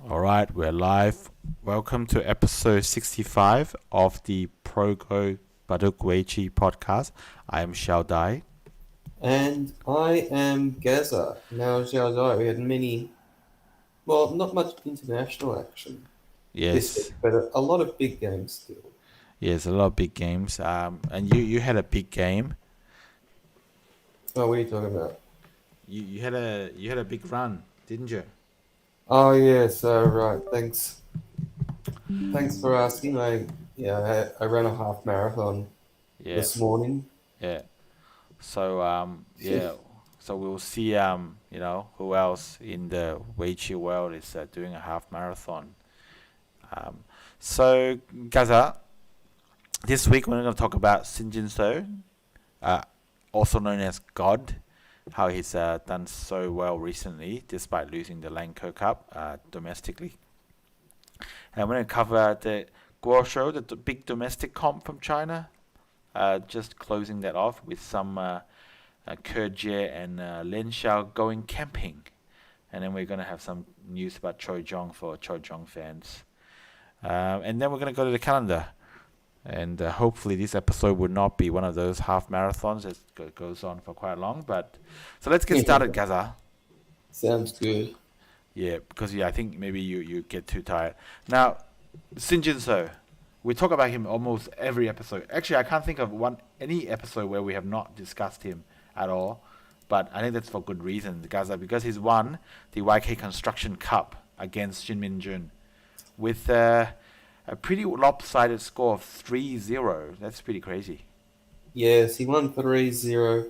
All right, we're live. Welcome to episode 65 of the Progo Baduk Weiqi Podcast. I am Xiao Dai. And I am Gaza. Now, Xiaozai, we had not much international action this week, Yes, but a lot of big games still. yes, a lot of big games. And you had a big game. Oh, what are you talking about? You had a big run, didn't you? Oh, yes, right. Thanks for asking. I ran a half marathon Yeah, this morning. yeah. So yeah. So we'll see who else in the Weiqi world is doing a half marathon. Um, so Gaza, this week we're going to talk about Shin Jinseo, uh, also known as God, how he's done so well recently despite losing the Lanko Cup domestically. And we're going to cover the Guoshou, the big domestic comp from China, just closing that off with some Jie and Lian Xiao going camping. And then we're going to have some news about Choi Jeong for Choi Jeong fans. And then we're going to go to the calendar. And hopefully this episode would not be one of those half marathons that goes on for quite long. But so let's get started, Gaza. Sounds good. Yeah, because I think maybe you get too tired. Now, Shin Jinseo, we talk about him almost every episode. Actually, I can't think of any episode where we have not discussed him at all. But I think that's for good reason, Gaza, because he's won the Weiqi Construction Cup against Shin Min-jun with a pretty lopsided score of 3-0. That's pretty crazy. Yes, he won 3-0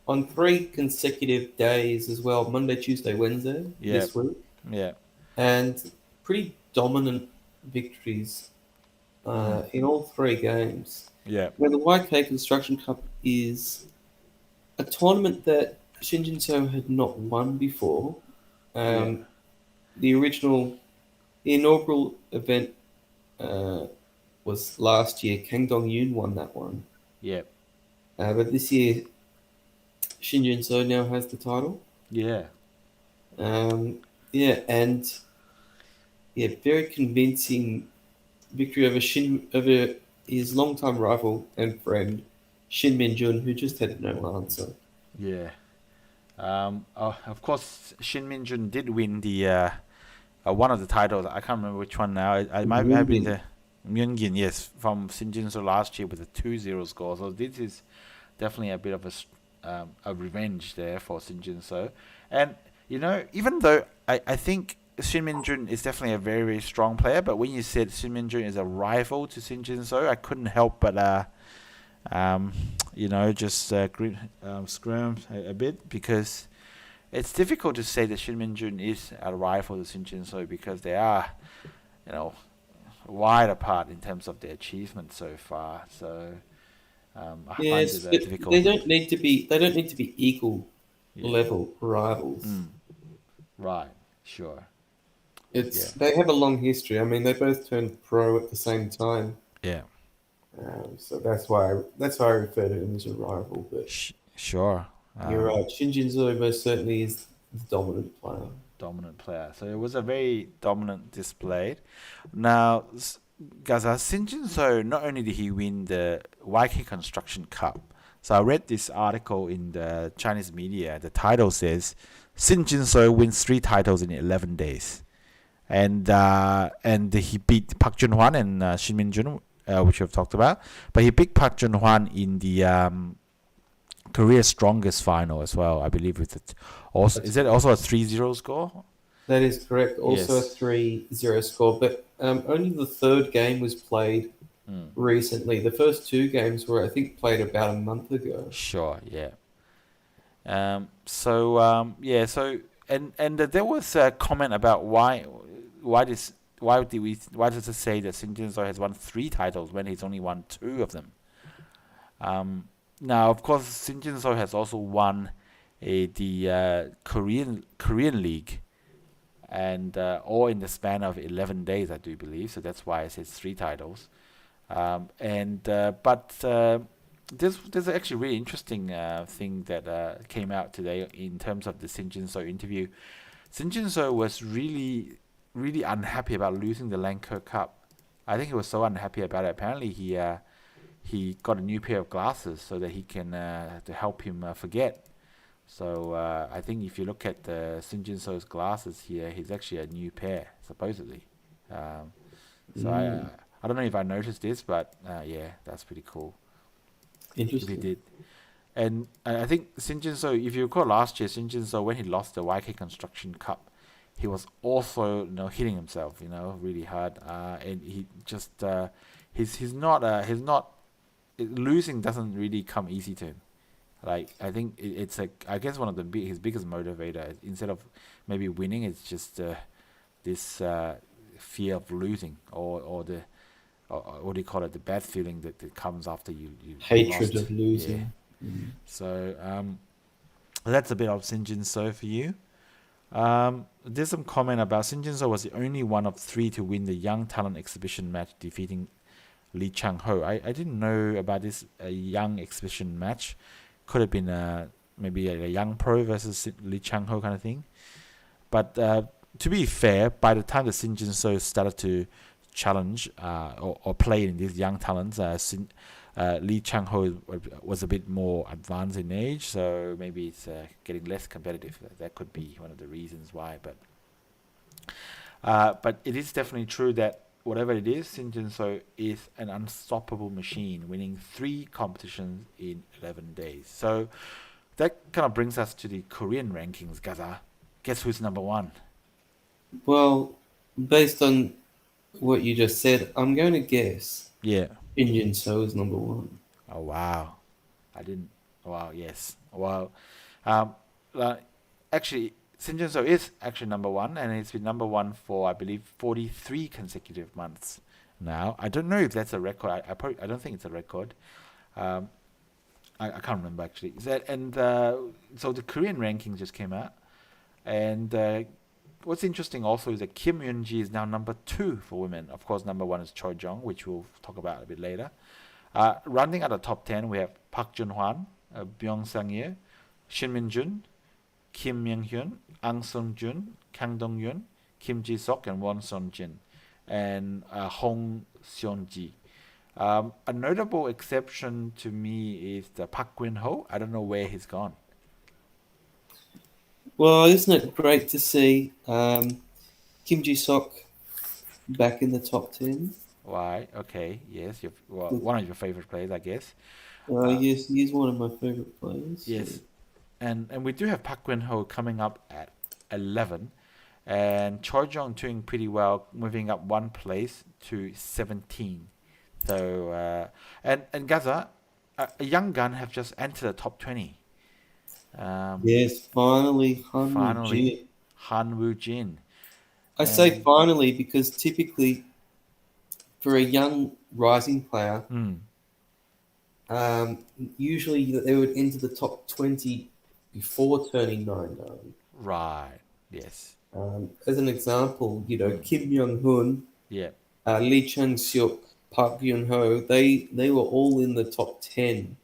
on 3 consecutive days as well, Monday, Tuesday, Wednesday Yeah, this week. yeah. And pretty dominant victories Mm, in all 3 games. yeah, Now, the YK Construction Cup is a tournament that Shin Jinseo had not won before. yeah, Um, the inaugural event uh, was last year. Kang Dong-yoon won that one. yeah, But this year, Shin Jinseo now has the title. yeah. Um, yeah, and very convincing victory over his longtime rival and friend Shin Min-jun, who just had no answer. Yeah. Of course, Shin Min-jun did win the one of the titles. I can't remember which one now. It might have been Moving. the Myungin, yes, from Shin Jinseo last year with a 2-0 score. So this is definitely a bit of a revenge there for Shin Jinseo. And, even though I think Shin Min-jun is definitely a very, very strong player, but when you said Shin Min-jun is a rival to Shin Jinseo, I couldn't help but um, just scream a bit because it's difficult to say that Shin Min-jun is a rival to Shin Jinseo because they are, you know, wide apart in terms of their achievements so far. So I find Yes, it but difficult. they don't need to be. They don't need to be equal Yeah. level rivals. Mm. Right. Sure. Yeah. They have a long history. I mean, they both turned pro at the same time, Yeah. so that's why I refer to him as a rival. But Sure. you're right. Shin Jinseo most certainly is the dominant player. Dominant player. So it was a very dominant display. Now, Gaza Shin Jinseo, not only did he win the Weiqi Construction Cup, so I read this article in the Chinese media. The title says Shin Jinseo wins 3 titles in 11 days, and he beat Park Jun-hwan and Shin Min-jun, which we've talked about. But he beat Park Jun-hwan in the career strongest final as well, I believe. Also, That's is it also a 3-0 score? That is correct. Also a Yes. 3-0 score, but only the third game was played Mm. recently. The first 2 games were, I think, played about a month ago. Sure. Yeah. Yeah. So there was a comment about why this why does it say that Shin Jinseo has won 3 titles when he's only won 2 of them? Now, of course, Shin Jinseo has also won the Korean League, and all in the span of 11 days, I do believe. So that's why it says 3 titles. And but there's actually a really interesting thing that came out today in terms of the Shin Jinseo interview. Shin Jinseo was really really unhappy about losing the Lanka Cup. I think he was so unhappy about it. Apparently, he got a new pair of glasses so that he can to help him forget. So I think if you look at Shin Jinseo's glasses here, he's actually a new pair supposedly. Um, so I don't know if I noticed this, but yeah, that's pretty cool if he Interesting. did. And I think Shin Jinseo, if you recall last year, Shin Jinseo when he lost the Weiqi Construction Cup, he was also hitting himself really hard. And he just he's not losing doesn't really come easy to him. Like I think it's I guess one of his biggest motivator instead of maybe winning, it's just this fear of losing or the or what do you call it, the bad feeling that comes after you Hatred lost. of Yeah. losing. Mm. So that's a bit of Shin Jinseo for you. There's some comment about Shin Jinseo was the only one of three to win the Young Talent Exhibition match, defeating Lee Chang-ho. I didn't know about this young exhibition match. Could have been maybe a young pro versus Lee Chang-ho kind of thing. But to be fair, by the time the Shin Jinseo started to challenge or play in these young talents, Lee Chang-ho was a bit more advanced in age, so maybe it's getting less competitive. That could be one of the reasons why. But it is definitely true that whatever it is, Shin Jinseo is an unstoppable machine, winning 3 competitions in 11 days. So that kind of brings us to the Korean rankings, Gaza. Guess who's number 1? Well, based on what you just said, I'm going to guess Yeah. Shin Jinseo is number 1. Oh, wow. I didn't. Wow, yes. Wow. Um, actually, Shin Jinseo is actually number 1, and it's been number 1 for, I believe, 43 consecutive months now. I don't know if that's a record. I don't think it's a record. Um, I can't remember, actually. So the Korean ranking just came out. And what's interesting also is that Kim Yoon-ji is now number 2 for women. Of course, number 1 is Choi Jeong, which we'll talk about a bit later. Rounding out the top 10, we have Park Jun-hwan, Byung Sang-ye, Shin Min-jun, Kim Myung-hyun, Ang Sung-jun, Kang Dong-yun, Kim Ji-sok, and Won Son-jin, and Hong Seon-ji. A notable exception to me is the Park Gwin-ho. I don't know where he's gone. Well, isn't it great to see Kim Ji-sok back in the top 10? Why? Okay, yes, Good. one of your favorite players, I guess. Yes, he is one of my favorite players. Yes, and we do have Park Gwin-ho coming up at 11, and Choi Jeong doing pretty well, moving up 1 place to 17. So and Gaza, a young gun have just entered the top 20. Yes, finally, Han Finally, Woo-jin. Han Woo-jin. I say And finally because typically for a young rising player, usually they would enter the top 20 before turning 9 down. right, yes, As an example, Kim Myung-hun, yeah, Lee Chang-seok, Park Yun-ho, they were all in the top 10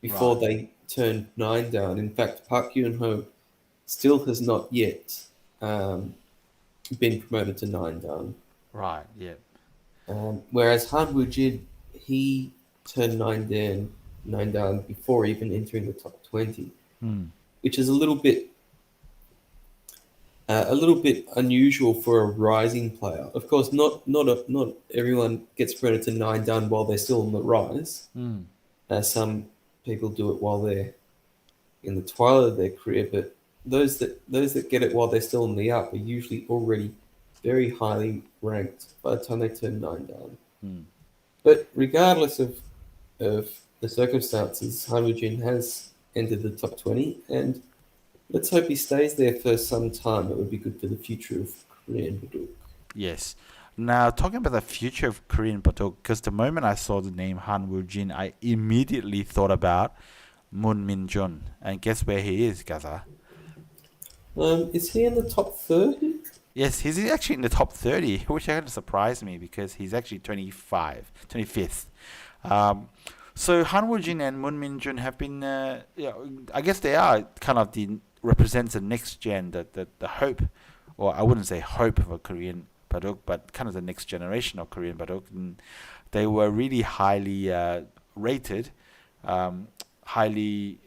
before right, they turned 9 down. In fact, Park Yun-ho still has not yet been promoted to 9 down. right, yeah, Whereas Han Woo-jin, he turned 9 down before even entering the top 20, which is a little bit unusual for a rising player. Of course, not everyone gets promoted to 9 down while they're still on the rise. Some people do it while they're in the twilight of their career, but those that get it while they're still in the up are usually already very highly ranked by the time they turn 9 down. But regardless of the circumstances, Han Woo-jin has entered the top 20, and let's hope he stays there for some time. It would be good for the future of Korean Baduk. yes. Now, talking about the future of Korean Baduk, because the moment I saw the name Han Woo-jin, I immediately thought about Moon Min-jun. And guess where he is, Gaza? Is he in the top 30? Yes, he's actually in the top 30, which kind of surprised me because he's actually 25th. So Han Woo-jin and Moon Min-jun have been, I guess they are kind of represents the next gen, the hope or I wouldn't say hope of a Korean Baduk, but kind of the next generation of Korean Baduk. And they were really highly rated, highly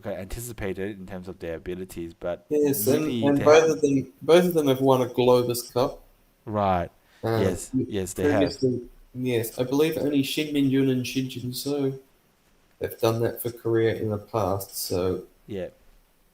anticipated in terms of their abilities, but Yes, really and they have both of them have won a Globus Cup. right. Um, Yes, yes, they have. Previously, yes, I believe only Shin Min-jun and Shin Jinseo have done that for Korea in the past. So Yeah,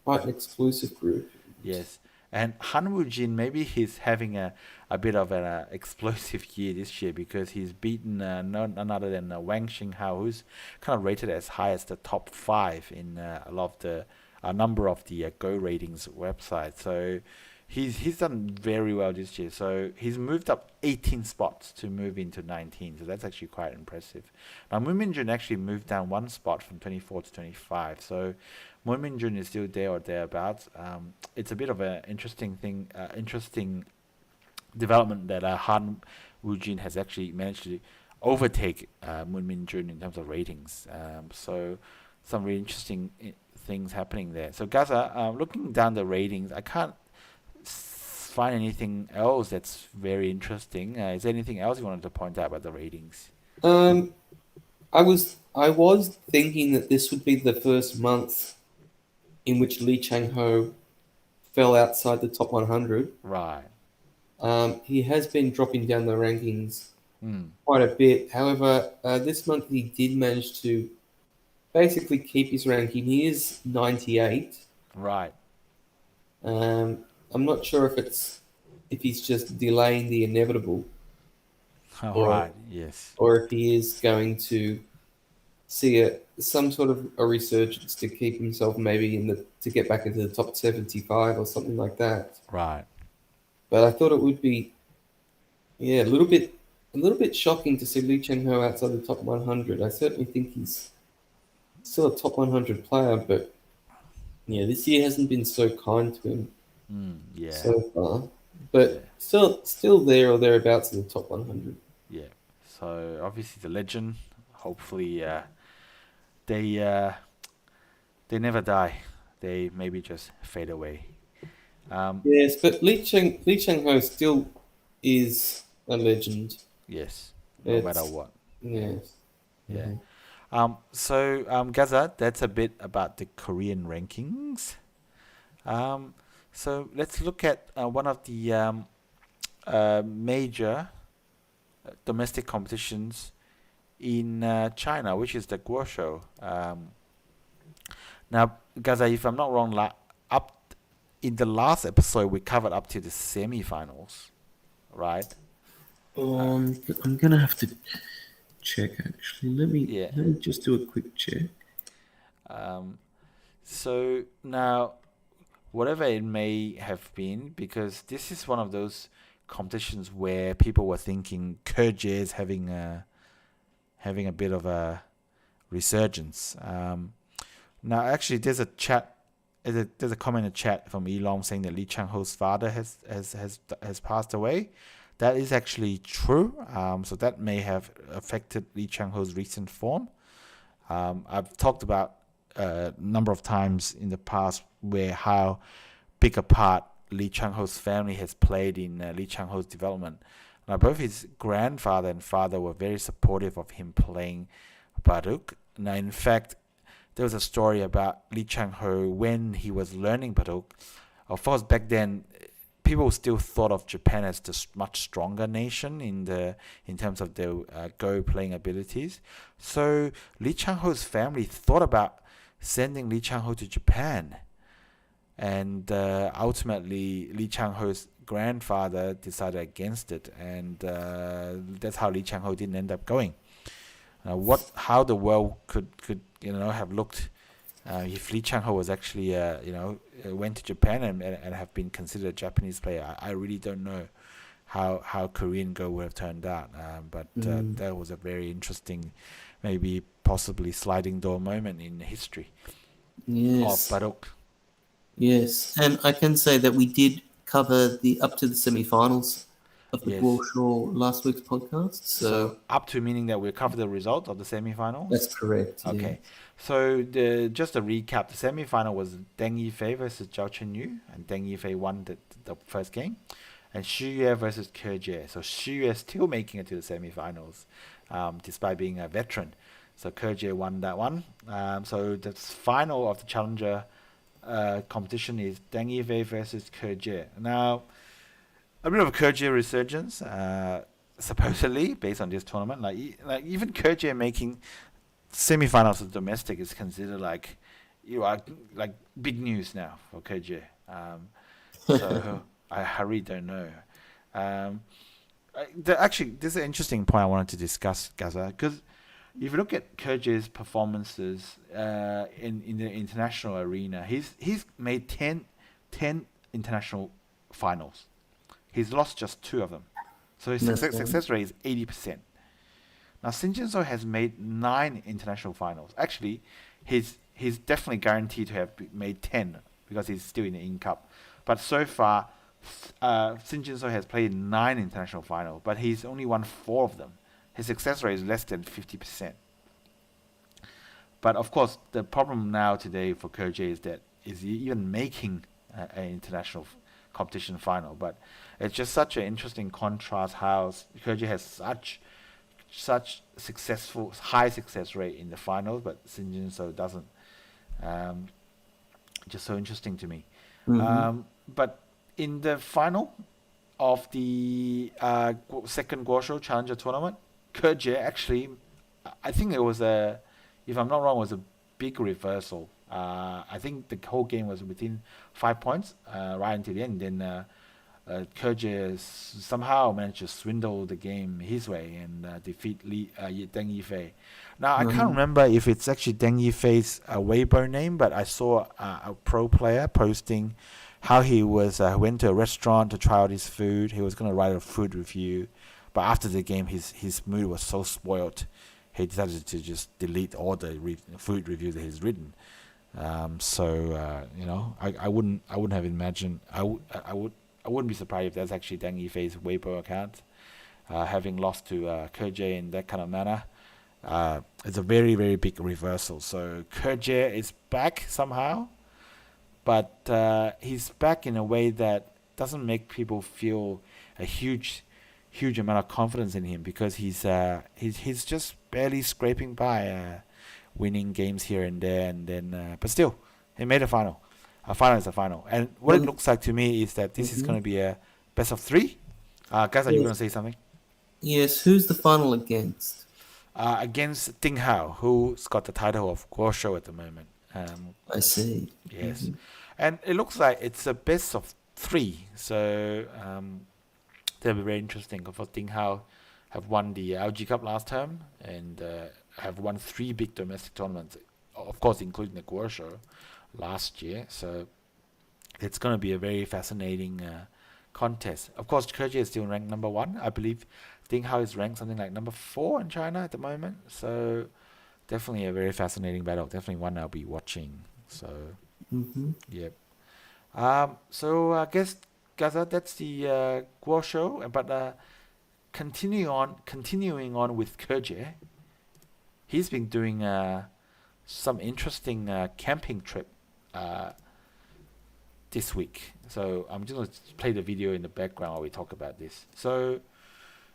quite an exclusive group. yes. And Han Woo-jin, maybe he's having a bit of an explosive year this year because he's beaten none other than Wang Xinghao, who's kind of rated as high as the top five in a lot of the a number of the Go ratings websites. So he's done very well this year. So he's moved up 18 spots to move into 19. So that's actually quite impressive. Now Moon Min-jun actually moved down one spot from 24 to 25. So Moon Min-jun is still there or thereabouts. It's a bit of an interesting thing, interesting development that Han Woo-jin has actually managed to overtake Moon Min-jun in terms of ratings. So some really interesting things happening there. So Gaza, looking down the ratings, I can't find anything else that's very interesting. Is there anything else you wanted to point out about the ratings? Um, I was thinking that this would be the first month in which Lee Chang-ho fell outside the top 100. Right. He has been dropping down the rankings Mm. quite a bit. However, this month he did manage to basically keep his ranking. He is 98. Right. I'm not sure if he's just delaying the inevitable, All or right. Yes. or if he is going to see some sort of a resurgence to keep himself maybe to get back into the top 75 or something like that. Right. But I thought it would be, yeah, a little bit shocking to see Lee Cheng Ho outside the top 100. I certainly think he's still a top 100 player, but yeah, this year hasn't been so kind to him Yeah. so far. Yeah. But still there or thereabouts in the top 100. Yeah. So obviously the legend. Hopefully, they uh, they never die. They maybe just fade away. Um, Yes, but Lee Cheng Ho still is a legend. yes. No matter It's what. Yeah. yes. Yeah. Mhm. Gaza, that's a bit about the Korean rankings. Um, so let's look at one of the major domestic competitions in China, which is the Guoshou. Now, Gaza, if I'm not wrong, up in the last episode we covered up to the semi-finals, right? I'm gonna have to check actually. Yeah. Let me just do a quick check. Um, so now, whatever it may have been, because this is one of those competitions where people were thinking Jie is having a bit of a resurgence. Now, actually, there's a comment in the chat from Elong saying that Lee Chang-ho's father has passed away. That is actually true. So that may have affected Lee Chang-ho's recent form. I've talked about a number of times in the past where how big a part Lee Chang-ho's family has played in Lee Chang-ho's development. Now, both his grandfather and father were very supportive of him playing Baduk. Now, in fact, there was a story about Lee Chang-ho when he was learning Baduk. Of course, back then, people still thought of Japan as the much stronger nation in terms of their Go playing abilities. So Lee Chang-ho's family thought about sending Lee Chang-ho to Japan. And ultimately, Lee Chang-ho's grandfather decided against it, and that's how Lee Chang-ho didn't end up going. How the world could have looked if Lee Chang-ho was actually went to Japan and have been considered a Japanese player. I really don't know how Korean Go would have turned out. But that was a very interesting, maybe possibly sliding door moment in the history of Yes, Baduk. yes, and I can say that we did cover the up to the semi-finals of the Yes. Guoshou last week's podcast. So So up to meaning that we'll cover the result of the that's semi-finals. correct. Yeah. Okay. So just a recap, the semi-final was Dang Yifei versus Zhao Chenyu, and Dang Yifei won the first game, and Xu versus Jie. So Xu is still making it to the semi-finals, despite being a veteran. So Jie won that one. So the final of the challenger competition is Dang Yifei versus Jie. Now, a bit of a Jie resurgence, supposedly based on this tournament. Like even Jie making semi-finals of domestic is considered like like big news now for Jie. So I really don't know. Um, Actually, this is an interesting point I wanted to discuss, Gaza, because if you look at Jie's performances in the international arena, he's made 10 international finals. He's lost just 2 of them. So his That's right. success rate is 80%. Now, Shin Jinseo has made 9 international finals. Actually, he's definitely guaranteed to have made 10 because he's still in the In Cup. But so far, Shin Jinseo has played 9 international finals, but he's only won 4 of them. His success rate is less than 50%. But of course, the problem now today for Jie is he even making an international competition final. But it's just such an interesting contrast how Jie has such successful high success rate in the finals, but Shin Jinseo doesn't. Just so interesting to me. But in the final of the second Guoshou Challenger tournament, Jie actually, I think it was if I'm not wrong, was a big reversal. I think the whole game was within 5 points right until the end. Then Jie somehow managed to swindle the game his way and defeat Dang Yifei. Now, I can't remember if it's actually Dang Yifei's Weibo name, but I saw a pro player posting how he went to a restaurant to try out his food. He was going to write a food review, but after the game, his mood was so spoiled, he decided to just delete all the food reviews that he's written. I wouldn't have imagined. I wouldn't be surprised if that's actually Dang Yifei's Weibo account, having lost to Jie in that kind of manner. It's a very, very big reversal. So Jie is back somehow, but he's back in a way that doesn't make people feel a huge amount of confidence in him, because he's just barely scraping by, winning games here and there, and then but still he made a final. A final is a final, and what it looks like to me is that this is going to be a best of 3. Guys, are you going to say something? Yes, who's the final against? Against Ding Hao, who's got the title of Guoshou at the moment. I see. Yes, and it looks like it's a best of 3, so that'll be very interesting. Of course, Ding Hao have won the LG Cup last term and have won 3 big domestic tournaments, of course, including the Guoshou last year. So it's going to be a very fascinating contest. Of course, Jie is still ranked number 1. I believe Ding Hao is ranked something like number 4 in China at the moment. So definitely a very fascinating battle. Definitely one I'll be watching. So, yep. So I guess, Gaza, that's the Guoshou. But continuing on with Jie, he's been doing some interesting camping trip this week. So I'm just going to play the video in the background while we talk about this. So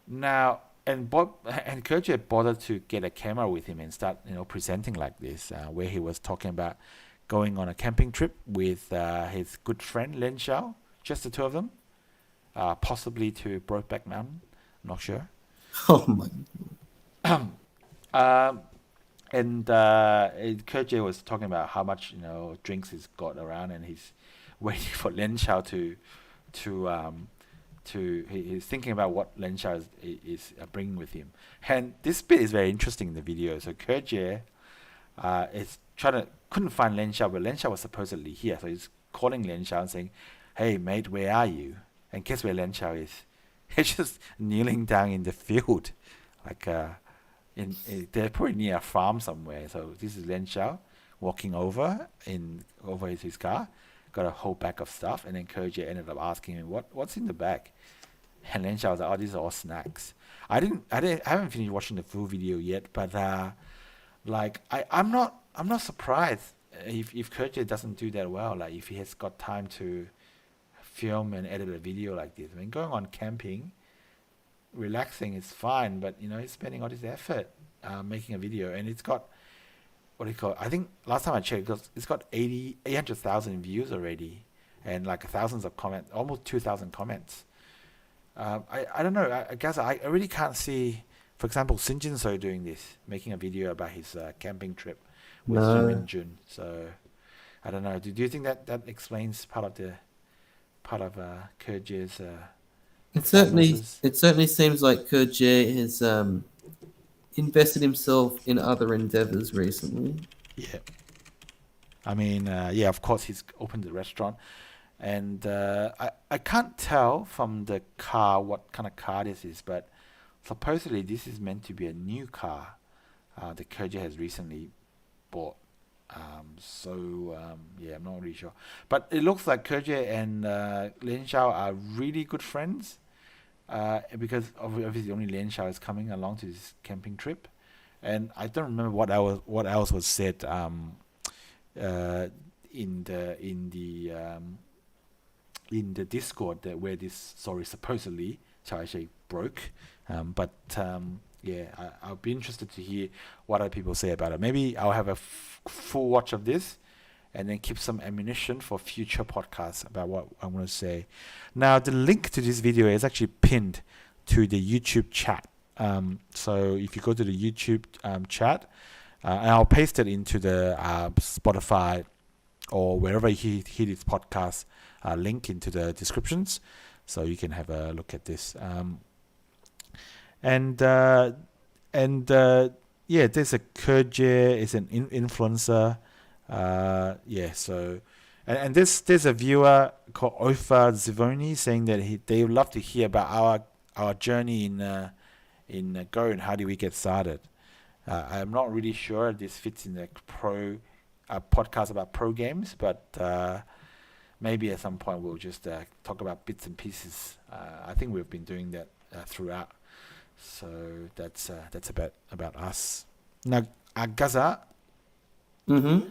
now, and Jie bothered to get a camera with him and start, presenting like this, where he was talking about going on a camping trip with his good friend Lian Xiao, just the 2 of them, possibly to Brokeback Mountain. I'm not sure. Oh my. And Jie was talking about how much drinks he's got around, and he's waiting for Lian Xiao he's thinking about what Lian Xiao is bringing with him. And this bit is very interesting in the video. So Jie is couldn't find Lian Xiao, but Lian Xiao was supposedly here. So he's calling Lian Xiao and saying, "Hey mate, where are you?" And guess where Lian Xiao is? He's just kneeling down in the field, like they're probably near a farm somewhere. So this is Lian Xiao walking over his car, got a whole bag of stuff, and then Jie ended up asking him, what's in the bag? And Lian Xiao was like, "Oh, these are all snacks." I haven't finished watching the full video yet, but like I'm not surprised if Kerje doesn't do that well. Like if he has got time to film and edit a video like this. I mean, going on camping, relaxing is fine, but he's spending all this effort making a video, and it's got what do you call it? I think last time I checked, it's got 800,000 views already, and like thousands of comments, almost 2,000 comments. I don't know. I guess I really can't see, for example, Shin Jinseo doing this, making a video about his camping trip with No. Jun. So I don't know. Do you think that explains part of Kerje's performances? It certainly seems like Kurje has invested himself in other endeavors recently. Yeah. I mean, yeah, of course he's opened the restaurant, and I can't tell from the car what kind of car this is, but supposedly this is meant to be a new car that Kerja has recently bought. Yeah, I'm not really sure, but it looks like Kerja and Lian Xiao are really good friends. Because obviously only Lian Xiao is coming along to this camping trip, and I don't remember what else was said uh, in the Discord where this story supposedly Chai broke. But yeah, I'll be interested to hear what other people say about it. Maybe I'll have a full watch of this and then keep some ammunition for future podcasts about what I want to say. Now, the link to this video is actually pinned to the YouTube chat. So if you go to the YouTube chat, and I'll paste it into the Spotify or wherever you hear this podcast link into the descriptions, so you can have a look at this. And yeah, there's a Kerje is an influencer. Yeah, so and there's a viewer called Ofa Zivoni saying that they would love to hear about our journey in Go and how do we get started. I'm not really sure if this fits in the podcast about pro games, but maybe at some point we'll just talk about bits and pieces. I think we've been doing that throughout. So that's about us. Now, Gaza, Mm-hmm.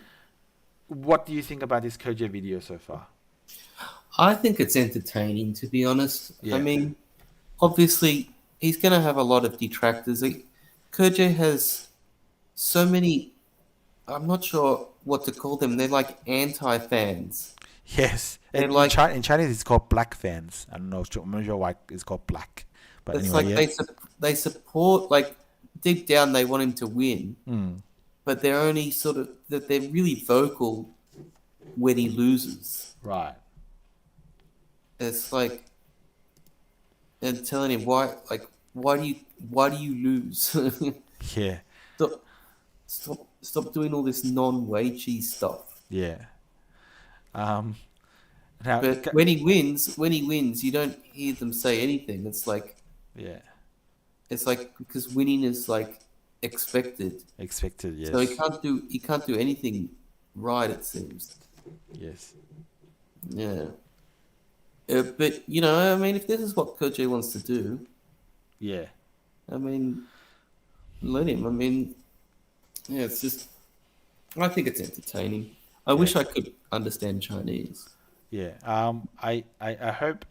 what do you think about this Koja video so far? I think it's entertaining, to be honest. I Yeah. mean, obviously, he's going to have a lot of detractors. Kurje has so many, I'm not sure what to call them. They're like anti-fans. Yes. They're And like, in Chinese it's called black fans. I don't know. I'm not sure why it's called black. But it's anyway, like yeah. they support, like, deep down they want him to win, Mm, but they're only sort of, that they're really vocal when he loses. right. It's like, and telling him why do you lose? Yeah. Stop doing all this non-Weiqi stuff. Yeah. Um. Now. But when he wins, you don't hear them say anything. Yeah. It's like because winning is like expected, Expected. so Yes. he can't do anything right. It seems. Yes. Yeah. But I mean, if this is what Koji wants to do, Yeah. I mean, let him. I mean, yeah, it's just. I think it's entertaining. I Yeah. wish I could understand Chinese. Yeah. I hope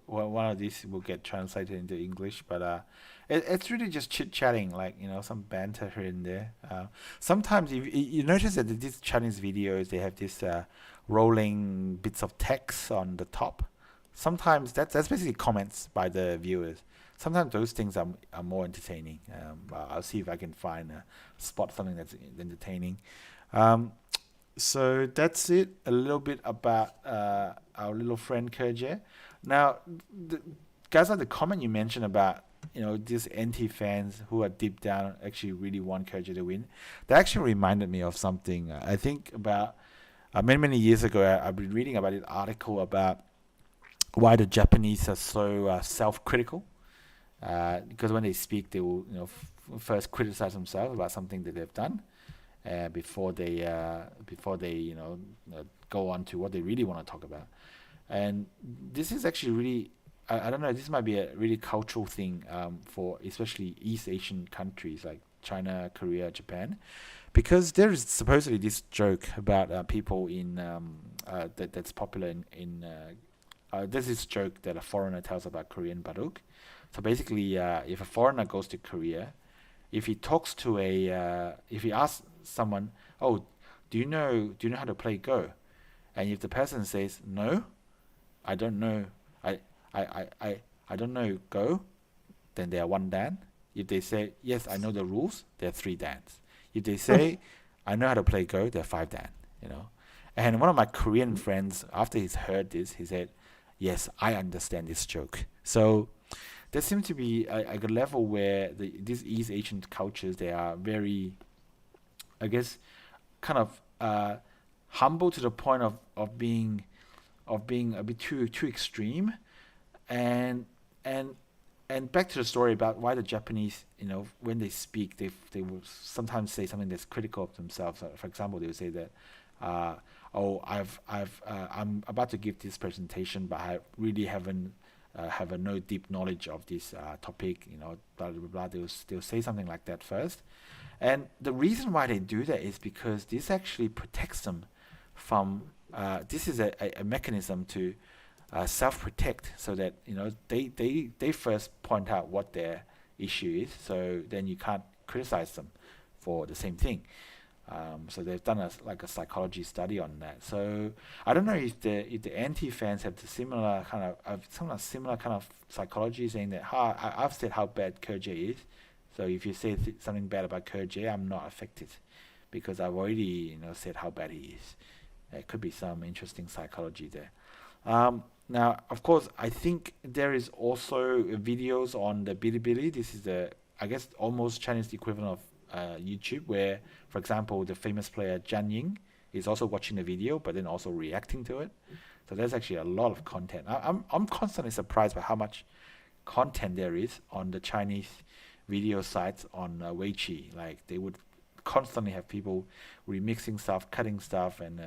one of these will get translated into English, but it's really just chit chatting, like some banter here and there. Sometimes you notice that these Chinese videos they have this rolling bits of text on the top. Sometimes that's basically comments by the viewers. Sometimes those things are more entertaining. I'll see if I can find spot something that's entertaining. Um, so that's it. A little bit about our little friend Kerje. Now, guys, the comment you mentioned about these anti fans who are deep down actually really want Kerje to win. That actually reminded me of something. I think about many years ago. I've been reading about an article about why the Japanese are so self-critical. Because when they speak, they will first criticize themselves about something that they've done before they go on to what they really want to talk about. And this is actually really I don't know. This might be a really cultural thing for especially East Asian countries like China, Korea, Japan, because there is supposedly this joke about people in that's popular in there's this joke that a foreigner tells about Korean Baduk. So basically, if a foreigner goes to Korea, if he talks to if he asks someone, "Oh, do you know how to play Go?" And if the person says, "No, I don't know, I I I don't know Go," then they are one dan. If they say, "Yes, I know the rules," they're three dans. If they say, "I know how to play Go," they're five dan. You know. And one of my Korean friends, after he's heard this, he said, "Yes, I understand this joke." So there seems to be a level where these East Asian cultures, they are very, I guess, kind of humble to the point of being a bit too extreme, and and and back to the story about why the Japanese, when they speak, they will sometimes say something that's critical of themselves. For example, they will say that, "Oh, I'm about to give this presentation, but I really haven't have a no deep knowledge of this topic." Blah blah blah. They'll say something like that first, and the reason why they do that is because this actually protects them from. This is a mechanism to self-protect, so that they first point out what their issue is, so then you can't criticize them for the same thing. So they've done a psychology study on that. So I don't know if the anti fans have the similar kind of similar kind of psychology, saying that I've said how bad Kerje is, so if you say something bad about Kerje, I'm not affected because I've already said how bad he is. There could be some interesting psychology there. Now, of course, I think there is also videos on the Bilibili. This is I guess, almost Chinese equivalent of YouTube, where, for example, the famous player Zhang Ying is also watching the video, but then also reacting to it. So there's actually a lot of content. I'm constantly surprised by how much content there is on the Chinese video sites on Weiqi. Like, they would constantly have people remixing stuff, cutting stuff, and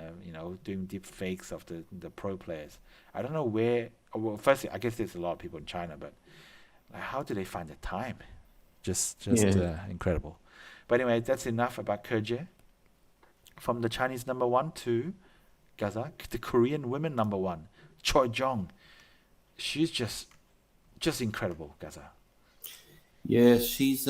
doing deep fakes of the pro players. I don't know where. Well, firstly, I guess there's a lot of people in China, but how do they find the time? Just Yeah. incredible. But anyway, that's enough about Kerje. From the Chinese number one to Gaza, the Korean women number one, Choi Jeong. She's just incredible, Gaza. Yeah, she's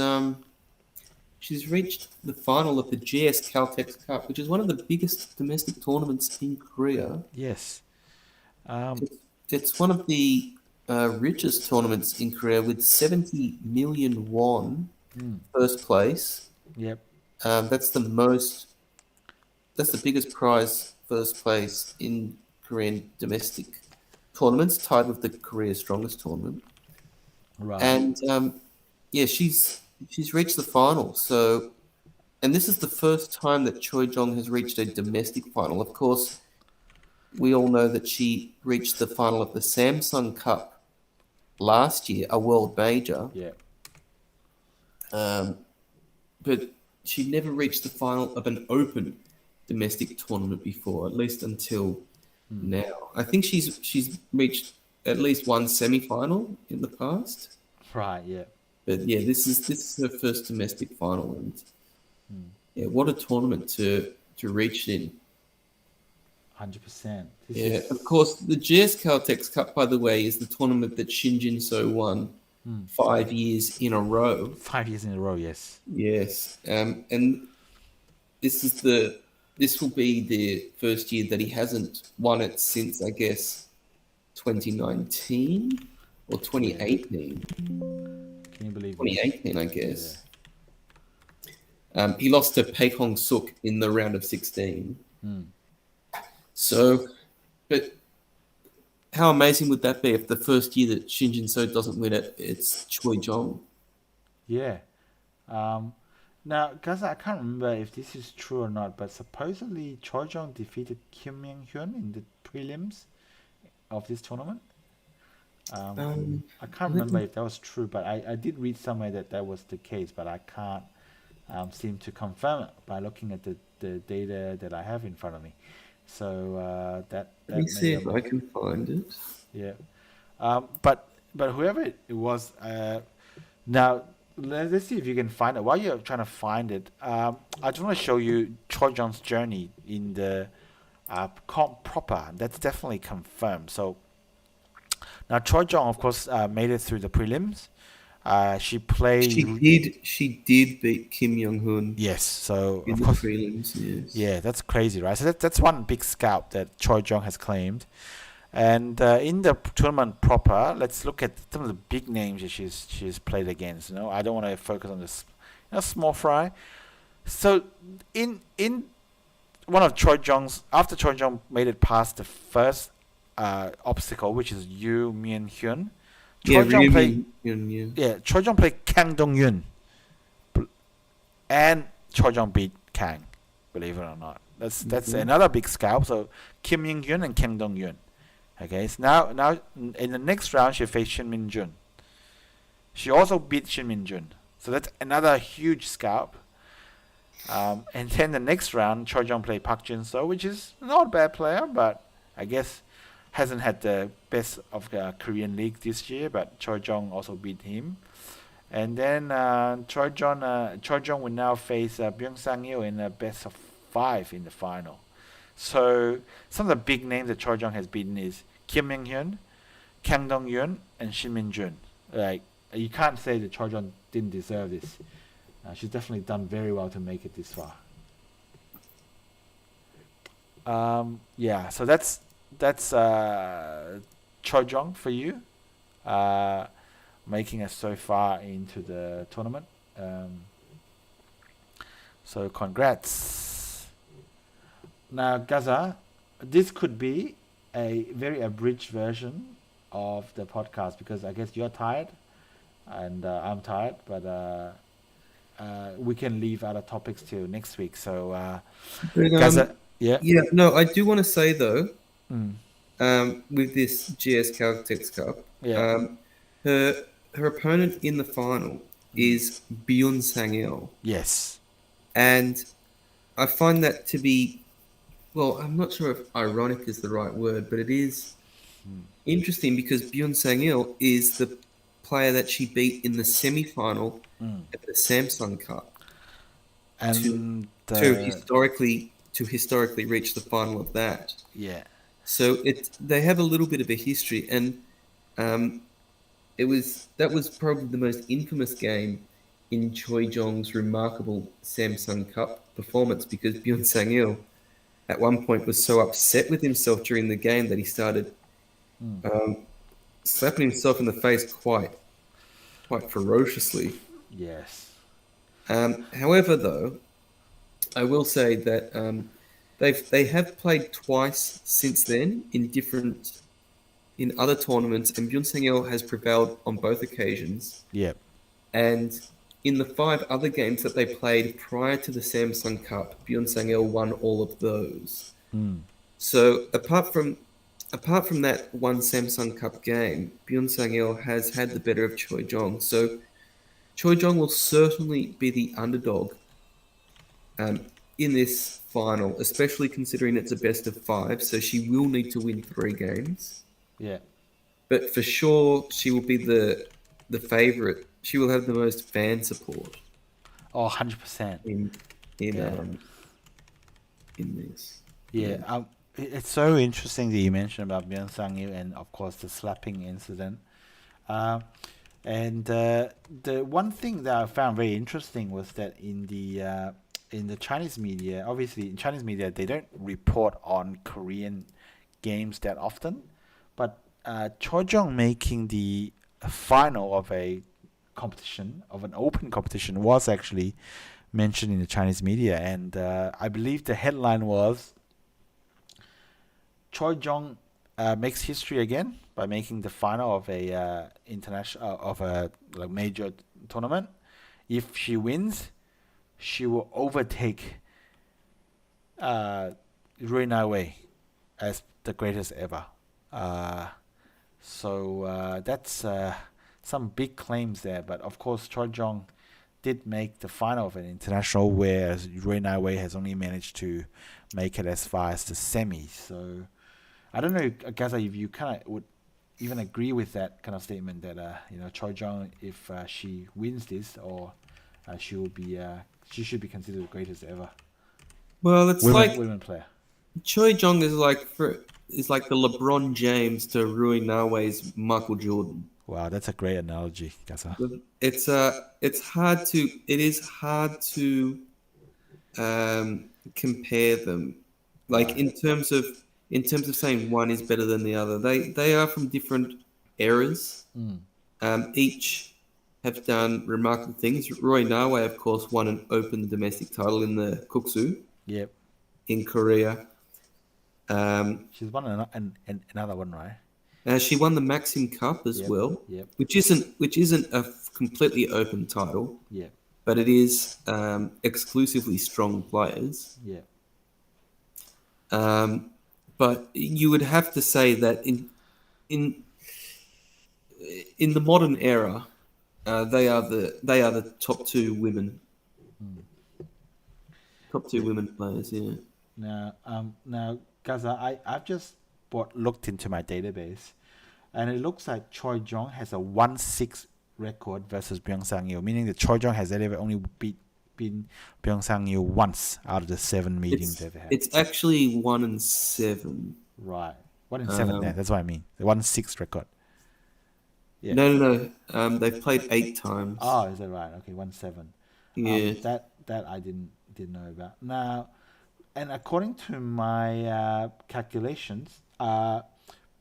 reached the final of the GS Caltex Cup, which is one of the biggest domestic tournaments in Korea. Yes. Um. It's one of the richest tournaments in Korea with 70 million won Mm, first place. yep. That's the most. That's the biggest prize first place in Korean domestic tournaments, tied with the Korea Strongest tournament. Right. And yeah, she's reached the final. So, and this is the first time that Choi Jeong has reached a domestic final. Of course, we all know that she reached the final of the Samsung Cup last year, a world major, Yeah. um, but she never reached the final of an open domestic tournament before, at least until Mm, now. I think she's reached at least one semi-final in the past, right. Yeah. but yeah, this is her first domestic final, and Mm, yeah, what a tournament to reach in. 100%. This Yeah, is. of course, the GS Caltex Cup, by the way, is the tournament that Shin Jinseo won Mm, 5 years in a row. 5 years in a row. Yes. Yes, and this will be the first year that he hasn't won it since, I guess, 2019 or Yeah. 2018. Can you believe this? 2018, I Yeah. guess. He lost to Pei Hong Suk in the round of 16. Mm, So, but how amazing would that be if the first year that Shin Jinseo doesn't win it, it's Choi Jeong? yeah. Um. Now, guys, I can't remember if this is true or not, but supposedly Choi Jeong defeated Kim Myung Hyun in the prelims of this tournament. Um, I can't Let remember me if that was true, but I did read somewhere that that was the case, but I can't seem to confirm it by looking at the data that I have in front of me. So let me that may see or if may I can find it. yeah. But but whoever it was, now let's see if you can find it. While you're trying to find it, I just want to show you Choi Jeong's journey in the comp proper. That's definitely confirmed. So now Choi Jeong, of course, made it through the prelims. She played. She did beat Kim Young Hoon Yes, so in of the course, prelims. Yes. yeah, that's crazy, right? So that's one big scalp that Choi Jeong has claimed. And in the tournament proper, let's look at some of the big names that she's played against. I don't want to focus on this, small fry. So in one of Choi Jeong's, after Choi Jeong made it past the first obstacle, which is Yu Mien Hyun, Yeah, Choi Jeong played. yeah. Choi Jeong played Kang Dong Yun, and Choi Jeong beat Kang. Believe it or not, that's another big scalp. So Kim Ying Hyun and Kang Dong Yun. Okay, so now in the next round she faced Shin Min Jun. She also beat Shin Min Jun, so that's another huge scalp. And then the next round, Choi Jeong played Park Jin So, which is not a bad player, but I guess hasn't had the best of the Korean League this year. But Choi Jeong also beat him. And then Choi Jeong will now face Byung Sang-il in a best of 5 in the final. So some of the big names that Choi Jeong has beaten is Kim Min Hyun, Kang Dong Yun, and Shin Min Jun. Like, you can't say that Choi Jeong didn't deserve this. She's definitely done very well to make it this far. Yeah, so that's Choi Jeong for you, making us so far into the tournament. So congrats. Now, Gaza, this could be a very abridged version of the podcast because I guess you're tired and I'm tired, but we can leave other topics till next week. So, But, Gaza, yeah. yeah, no, I do want to say though, Mm, with this GS Caltex Cup, yeah. her opponent in the final is Byun Sang-il, Yes. and I find that to be, well, I'm not sure if ironic is the right word, but it is interesting because Byun Sang-il is the player that she beat in the semi-final Mm. at the Samsung Cup And to historically reach the final of that. yeah. So they have a little bit of a history, and that was probably the most infamous game in Choi Jeong's remarkable Samsung Cup performance because Byun Sang-il at one point was so upset with himself during the game that he started slapping himself in the face quite ferociously. Yes. However, though, I will say that they have played twice since then in other tournaments, and Byun Sang-il has prevailed on both occasions. Yep. And in the 5 other games that they played prior to the Samsung Cup, Byun Sang-il won all of those. Mm. So apart from that one Samsung Cup game, Byun Sang-il has had the better of Choi Jeong. So Choi Jeong will certainly be the underdog in this final, especially considering it's a best of 5. So she will need to win 3 games. Yeah. But for sure, she will be the favorite. She will have the most fan support Oh, 100%. in Yeah. this. Yeah. It's so interesting that you mentioned about Byung Sang-il and of course the slapping incident. And the one thing that I found very interesting was that in the Chinese media, obviously in Chinese media they don't report on Korean games that often, but Choi Jeong making the final of a competition, of an open competition, was actually mentioned in the Chinese media, and I believe the headline was Choi Jeong makes history again by making the final of a major tournament. If she wins, she will overtake Rui Wei as the greatest ever. So that's some big claims there. But of course, Choi Jeong did make the final of an international, whereas Rui Wei has only managed to make it as far as the semis. So I don't know, Gaza, if you kind of would even agree with that kind of statement that Choi Jeong, if she wins this, or she should be considered the greatest ever Well, it's like women player. Choi Jeong is like the LeBron James to Rui Nawei's Michael Jordan. Wow, that's a great analogy, Gaza. It is hard to compare them, like Right. in terms of saying one is better than the other. They are from different eras. Each have done remarkable things. Roy Nawei, of course, won an open domestic title in the Kuksu Yep. in Korea. She's won another one, right? She won the Maxim Cup as Yep. well, Yep. which isn't a completely open title, Yep. but it is exclusively strong players. Yep. But you would have to say that in the modern era, they are the top two women players. Yeah. Now, Gaza, I've just looked into my database, and it looks like Choi Jeong has a 1-6 record versus Byung Sang-il, meaning that Choi Jeong has only beaten Byung Sang-il once out of the 7 meetings they've had. It's actually 1-7. Right. 1-7 there. That's what I mean. The 1-6 record. Yeah. No. They've played 8 times. Oh, is that right? Okay, 1-7. Yeah. That I didn't know about. Now, and according to my calculations,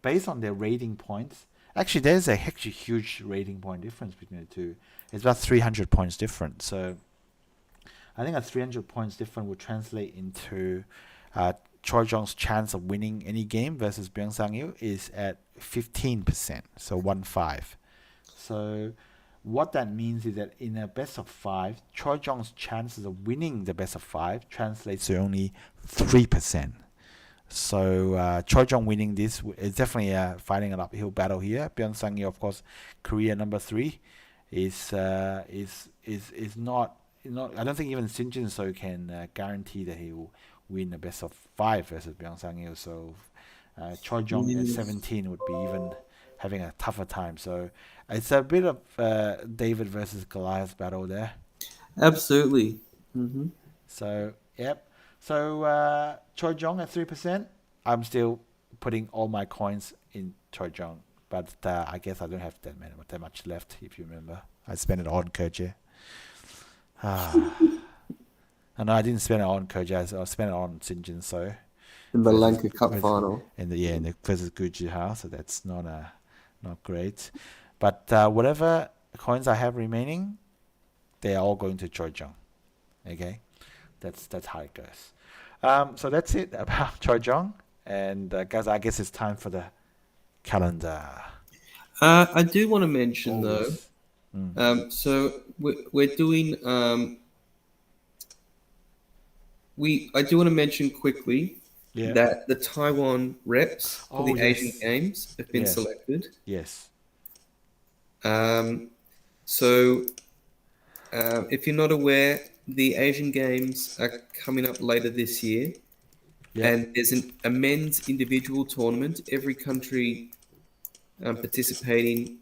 based on their rating points, actually there's a huge rating point difference between the two. It's about 300 points different. So I think a 300 points difference would translate into Choi Jeong's chance of winning any game versus Byung Sang-il is at 15%, so 1-5. So what that means is that in a best of 5, Choi Jeong's chances of winning the best of 5 translates to only 3%. So Choi Jeong winning this is definitely fighting an uphill battle here. Byung Sang-il, of course, Korea number 3, is not. I don't think even Shin Jinseo can guarantee that he will win the best of 5 versus Byung Sang-il. So Choi Jeong at 17 would be even having a tougher time. So it's a bit of David versus Goliath battle there. Absolutely. So yep. So Choi Jeong at 3%. I'm still putting all my coins in Choi Jeong, but I guess I don't have that much left. If you remember, I spent it all on Kerje. No, I didn't spend it on Kerje. I spent it on Shin Jinseo In the Lanka Cup final. in the versus Gujiha. So that's not great. But whatever coins I have remaining, they are all going to Choi Jeong. Okay, that's how it goes. So that's it about Choi Jeong. And guys, I guess it's time for the calendar. I do want to mention though. So we're doing. I do want to mention quickly that the Taiwan reps for the Asian Games have been selected. Yes. So if you're not aware, the Asian Games are coming up later this year, and there's a men's individual tournament. Every country participating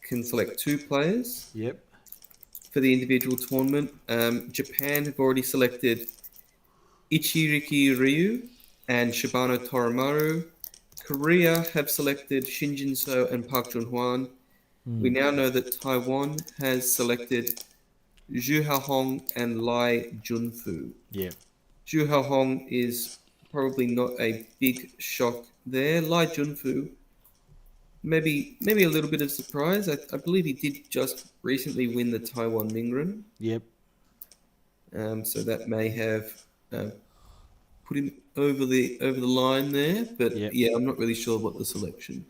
can select 2 players. Yep. For the individual tournament. Japan have already selected Ichiriki Ryo and Shibano Torimaru. Korea have selected Shin Jinseo and Park Junhwan. We now know that Taiwan has selected Zhu Haohong and Lai Junfu. Yeah. Zhu Haohong is probably not a big shock there. Lai Junfu, maybe a little bit of surprise. I believe he did just recently win the Taiwan Mingren. Yep. So that may have put him over the line there. But I'm not really sure about the selection.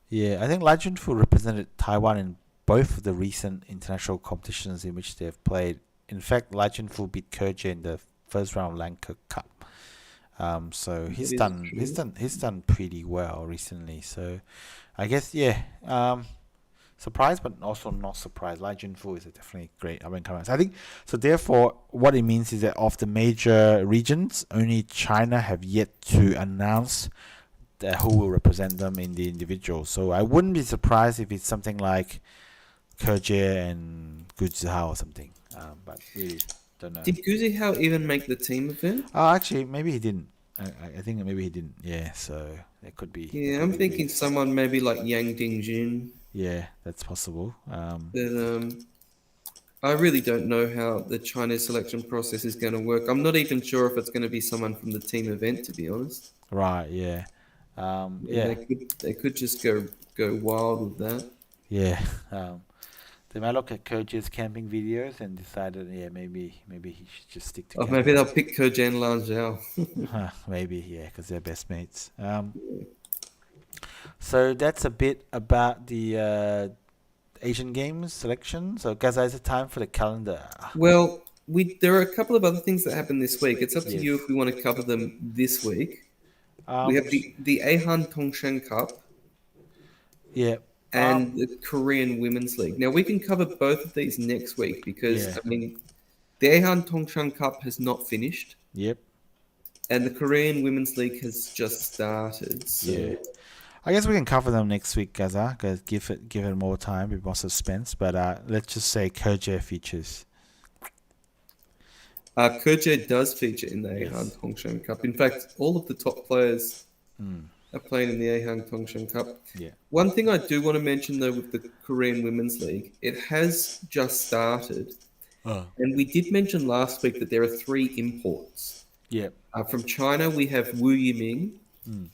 Yeah, I think Lai Junfu represented Taiwan in both of the recent international competitions in which they have played. In fact, Lai Junfu beat Kerje in the first round of Lanka Cup. So he's done pretty well recently. So I guess surprised but also not surprised. Lai Junfu is definitely great up and coming. I think so. Therefore, what it means is that of the major regions, only China have yet to announce who will represent them in the individual. So I wouldn't be surprised if it's something like Jie and Guoshou or something. But really don't know. Did Guzihao even make the team event? Oh, actually, maybe he didn't. I think maybe he didn't. Yeah, so it could be. Yeah, I'm thinking someone maybe like Yang Dingjun. Yeah, that's possible. But I really don't know how the Chinese selection process is going to work. I'm not even sure if it's going to be someone from the team event, to be honest. Right. Yeah. Yeah. They could just go wild with that. Yeah. They might look at Koji's camping videos and decided, yeah, maybe he should just stick to Or camping. maybe they'll pick Jie and Lian Xiao. Maybe, yeah, because they're best mates. So that's a bit about the Asian Games selection. So, guys, it's time for the calendar. Well, there are a couple of other things that happened this week. It's up to Yes. you if we want to cover them this week. Um, We have the Eihan Tongsheng Cup yeah. and the Korean Women's League. Now, we can cover both of these next week because, Yeah. I mean, the Eihan Tongsheng Cup has not finished Yep. and the Korean Women's League has just started. So, Yeah. I guess we can cover them next week, guys. Because give it more time, bit more suspense. But let's just say Koje features. Kerje does feature in the Yes. Eihan Tongsheng Cup. In fact, all of the top players Mm. are playing in the Eihan Tongsheng Cup. Yeah. One thing I do want to mention, though, with the Korean Women's League, it has just started. And we did mention last week that there are 3 imports. Yep. From China, we have Wu Yiming. Mm.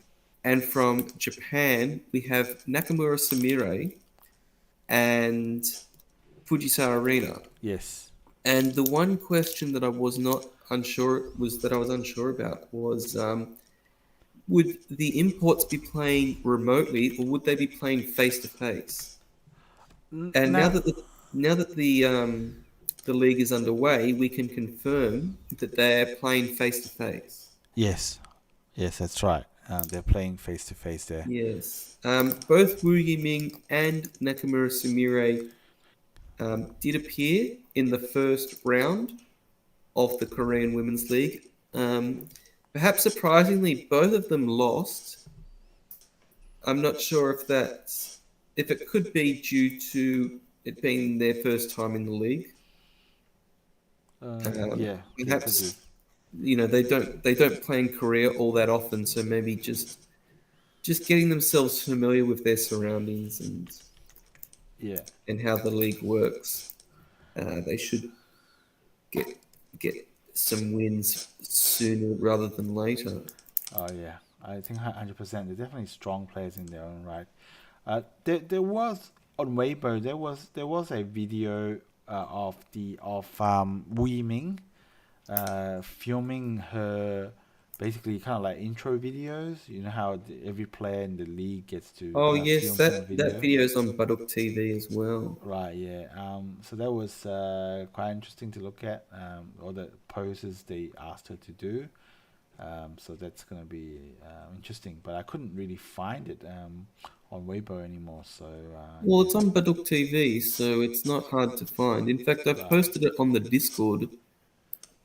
And from Japan, we have Nakamura Sumire and Fujisawa Arena. Yes. And the one question that I was unsure about was would the imports be playing remotely or would they be playing face to face? And now that the league is underway, we can confirm that they're playing face to face. Yes, that's right. They're playing face to face there. Yes. Both Wu Yiming and Nakamura Sumire did appear in the first round of the Korean Women's League. Perhaps surprisingly, both of them lost. I'm not sure if it could be due to it being their first time in the league. Yeah. Perhaps they don't play in Korea all that often, so maybe just getting themselves familiar with their surroundings and how the league works. They should get some wins sooner rather than later. Oh yeah, I think 100%. They're definitely strong players in their own right. There was on Weibo there was a video of Wu Yiming filming her basically kind of like intro videos. You know how every player in the league gets to Yes, film some that video is on Baduk TV as well. Right, yeah. So that was quite interesting to look at. All the poses they asked her to do. So that's gonna be interesting. But I couldn't really find it on Weibo anymore. So well, it's on Baduk TV, so it's not hard to find. In fact, I've posted it on the Discord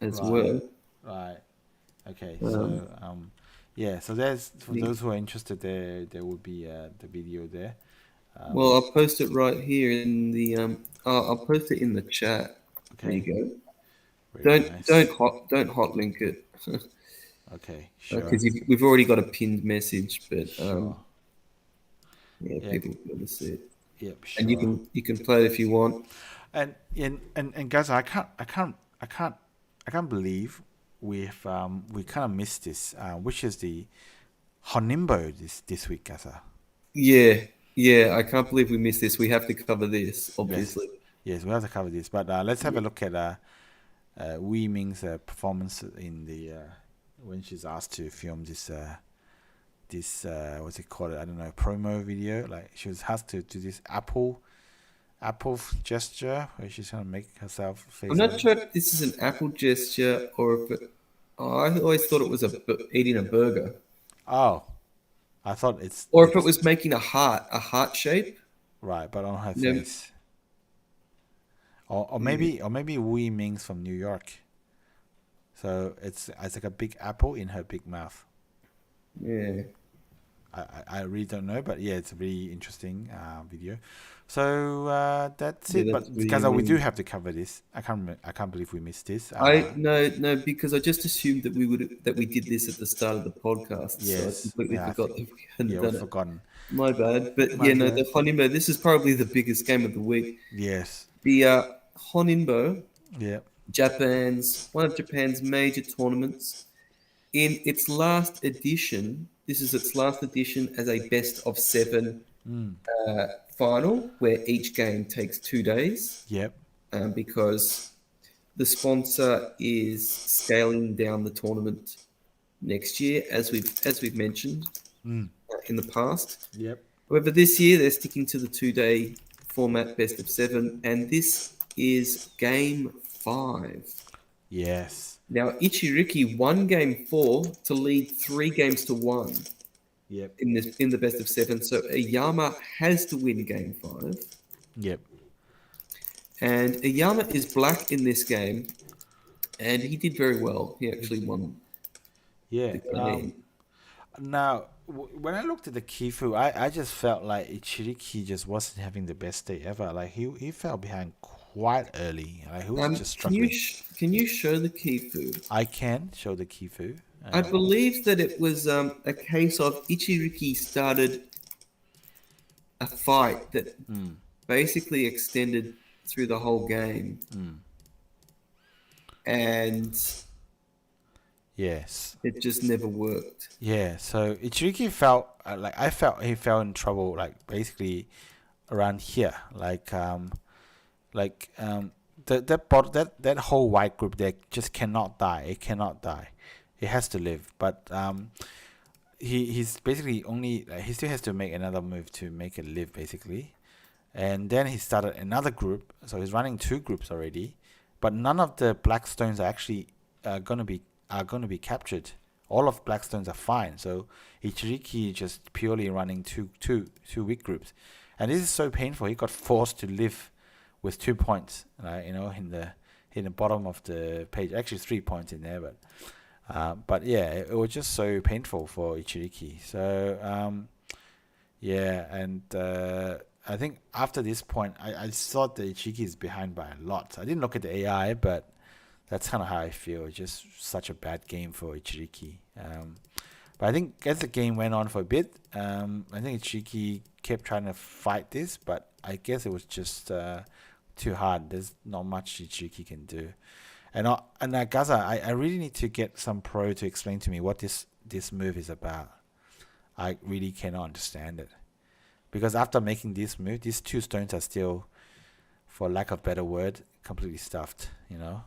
as well. Right. Okay. So so there's for those who are interested, there will be the video there. Well, I'll post it right here in the I'll post it in the chat. Okay. There you go. Very nice. Don't hot link it. Okay, sure. Because we've already got a pinned message, but Sure. people will be able to see it. Yep, sure. And you can play it if you want. And guys, I can't believe we kind of missed this, which is the Honinbo this week, guys. Yeah, I can't believe we missed this. We have to cover this, obviously. Yes, we have to cover this. But let's have a look at Wu Yiming's performance in the when she's asked to film this what's it called? I don't know, promo video. Like she was asked to do this apple gesture where she's trying to make herself face. I'm not sure if this is an apple gesture or if it. Oh, I always thought it was eating a burger. Oh, I thought it's. Or if it was making a heart shape. Right, but on her Yeah. face. Or maybe Wu Yiming's from New York. So it's like a big apple in her big mouth. Yeah. I really don't know, but yeah, it's a really interesting video. So that's Yeah, it. that's But really Gaza, we do amazing. have to cover this. I can't believe we missed this. I no because I just assumed that we did this at the start of the podcast, so I Yes, completely yeah, forgot that we hadn't yeah, we've done it. forgotten. My bad. But My yeah, no, the bad. Honinbo. This is probably the biggest game of the week. Yes. The Honinbo, Yeah. Japan's one of Japan's major tournaments. In its last edition, this is its last edition as a best of seven final, where each game takes 2 days, Yep. because the sponsor is scaling down the tournament next year, as we've mentioned in the past. Yep. However, this year they're sticking to the 2 day format, best of seven, and this is game 5. Yes. Now, Ichiriki won game 4 to lead 3 games to 1 Yep. in the best of seven. So Iyama has to win game 5. Yep. And Iyama is black in this game, and he did very well. He actually won Yeah. the game. Now, when I looked at the Kifu, I just felt like Ichiriki just wasn't having the best day ever. Like he fell behind quite early. Like he was just struggling. Can you show the Kifu? I can show the Kifu. I believe that it was a case of Ichiriki started a fight that basically extended through the whole game, and Yes. it just never worked. Yeah. So Ichiriki felt I felt he fell in trouble like basically around here. That whole white group there just cannot die. It cannot die. It has to live. But he's basically only he still has to make another move to make it live basically. And then he started another group, so he's running 2 groups already, but none of the black stones are actually gonna be captured. All of black stones are fine, so Ichiriki just purely running two weak groups, and this is so painful. He got forced to live with 2 points, in the bottom of the page. Actually, 3 points in there, but yeah, it was just so painful for Ichiriki. So yeah, and I think after this point, I thought that Ichiriki is behind by a lot. I didn't look at the AI, but that's kind of how I feel. It's just such a bad game for Ichiriki. But I think as the game went on for a bit, I think Ichiriki kept trying to fight this, but I guess it was just too hard. There's not much Ichiriki can do. And Gaza, I really need to get some pro to explain to me what this move is about. I really cannot understand it. Because after making this move, these 2 stones are still, for lack of better word, completely stuffed.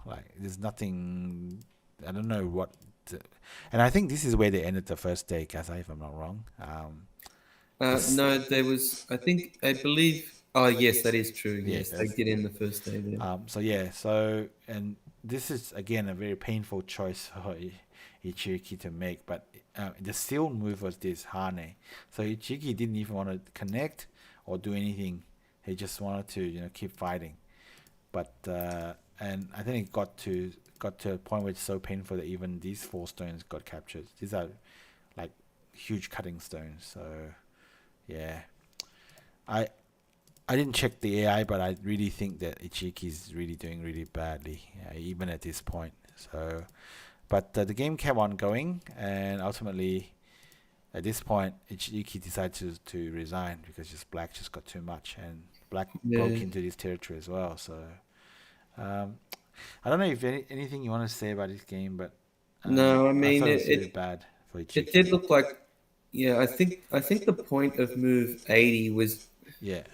Like there's nothing. I don't know what. And I think this is where they ended the first day, Gaza, if I'm not wrong. No, there was. I believe. Oh, yes, that is true. Yeah, Yes, they did end the first day there. So yeah, and this is again a very painful choice for Ichiriki to make, but the seal move was this Hane. So Ichiriki didn't even want to connect or do anything. He just wanted to keep fighting. But and I think it got to a point where it's so painful that even these 4 stones got captured. These are like huge cutting stones. So yeah, I didn't check the AI, but I really think that Ichiriki is really doing really badly, even at this point. So, but the game kept on going, and ultimately, at this point, Ichiriki decided to resign because just black just got too much, and black broke into this territory as well. So, I don't know if anything you want to say about this game, but No, I I mean thought it was really it. bad for It Ichiriki. did look like. Yeah, I think the point of move 80 was, Yeah,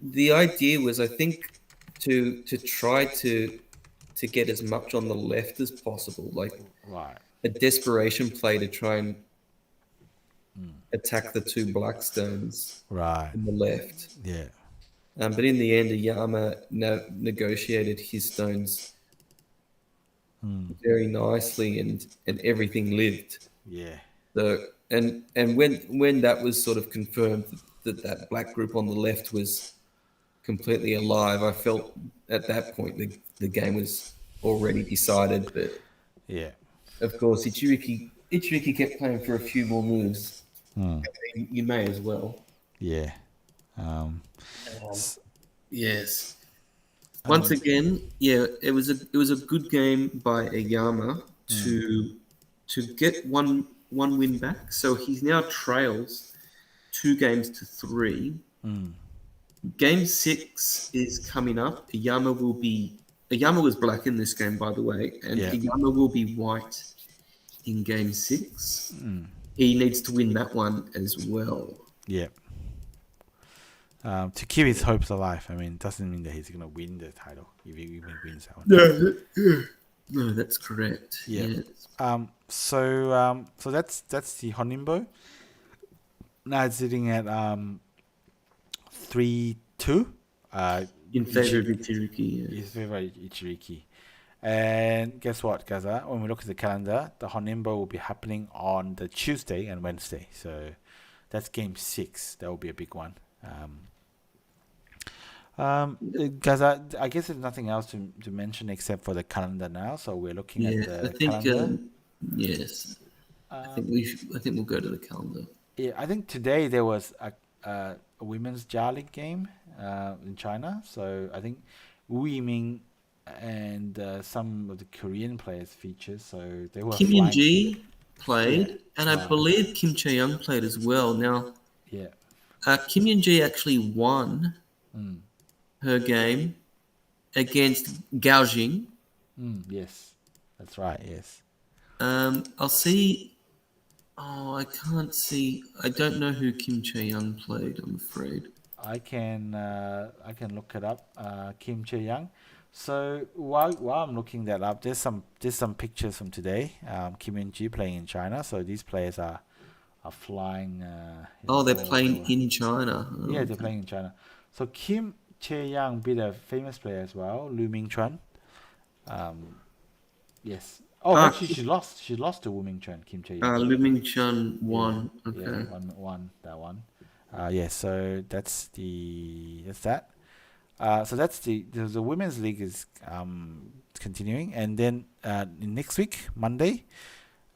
the idea was, I think, to try to get as much on the left as possible, like right. a desperation play to try and attack the 2 black stones Right. on the left. Yeah. But in the end, Iyama negotiated his stones very nicely, and everything lived. Yeah. So and when that was sort of confirmed that black group on the left was completely alive, I felt at that point the game was already decided. But Yeah. of course, Ichiriki kept playing for a few more moves. Mm. You may as well. Yeah. Yes. Once again, it was a good game by Iyama to get one win back. So he's now trails 2 games to 3. Game 6 is coming up. Iyama was black in this game, by the way, and Yeah. Iyama will be white in game 6. He needs to win that one as well. Yeah. To keep his hopes alive. I mean, it doesn't mean that he's gonna win the title if he even wins that one. No, that's correct. Yeah. Yes. So that's the Honinbo. Now it's sitting at 3-2. In favor of Ichiriki. His favorite Ichiriki. And guess what, guys? When we look at the calendar, the Honinbo will be happening on the Tuesday and Wednesday. So that's game 6. That will be a big one. Guys, I guess there's nothing else to mention except for the calendar now. So we're looking at the calendar. Yes. I think we'll go to the calendar. Yeah, I think today there was a women's Jia League game in China. So I think Wu Yiming and some of the Korean players featured. So they were Kim flying. Min-ji played, and I believe Kim Choi Jeong played as well. Now, Kim Min-ji actually won her game against Gao Jing. Yes, that's right. Yes. I'll see. Oh, I can't see. I don't know who Kim Choi Jeong played, I'm afraid. I can look it up. Kim Choi Jeong. So while I'm looking that up, there's some pictures from today. Kim Min-ji playing in China. So these players are flying. They're playing in China. Yeah, they're playing in China. So Kim Choi Jeong beat a famous player as well, Lu Mingchuan. Yes. Oh, actually, she lost. She lost to Wu Mingchuan, Kim Choi Jeong. Lu Mingchuan won. Okay. Yeah, won that one. So that's that. So that's the women's league is continuing, and then next week Monday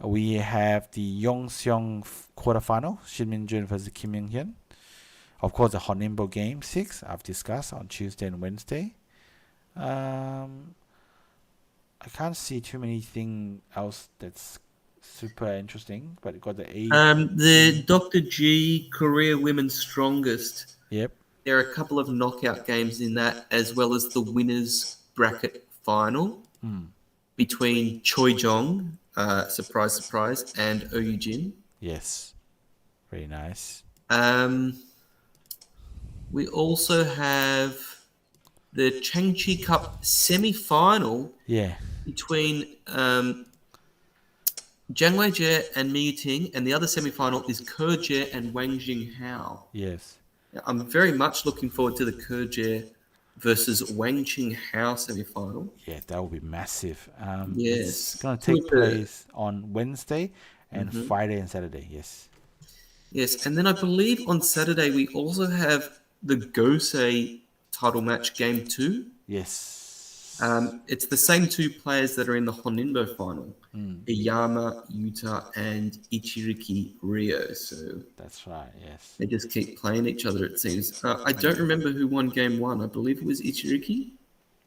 we have the Yongseong quarterfinal, Shin Min-jun versus Kim Young-hyun. Of course, the Honinbo game 6 I've discussed on Tuesday and Wednesday. I can't see too many thing else that's super interesting, but it got the Dr. G Korea Women's Strongest. Yep. There are a couple of knockout games in that, as well as the winners bracket final between Choi Jeong, surprise, surprise, and Oh Yoo-jin. Yes. Very nice. We also have the Changchi Cup semi-final between Jiang Weijie and Mi Yuting, and the other semi-final is Ke Jie and Wang Jinghao. Yes. I'm very much looking forward to the Ke Jie versus Wang Jinghao semi-final. Yeah, that will be massive. Yes. It's going to take place on Wednesday and Friday and Saturday. Yes. Yes, and then I believe on Saturday we also have the Gosei title match game 2. Yes. It's the same 2 players that are in the Honinbo final. Iyama Yuta and Ichiriki Ryo. So that's right. Yes. They just keep playing each other, it seems. I don't remember who won game 1. I believe it was Ichiriki.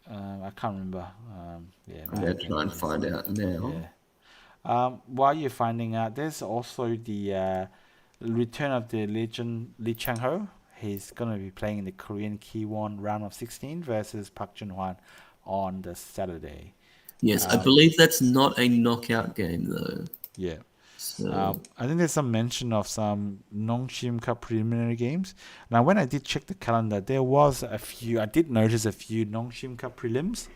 I can't remember. I'm going to try and find out now. Yeah. While you're finding out, there's also the return of the legend Lee Chang-ho. He's going to be playing in the Korean Kiwon round of 16 versus Park Jun-hwan on the Saturday. Yes, I believe that's not a knockout game, though. Yeah. So. I think there's some mention of some Nongshim Cup preliminary games. Now, when I did check the calendar, there was a few. I did notice a few Nongshim Cup prelims,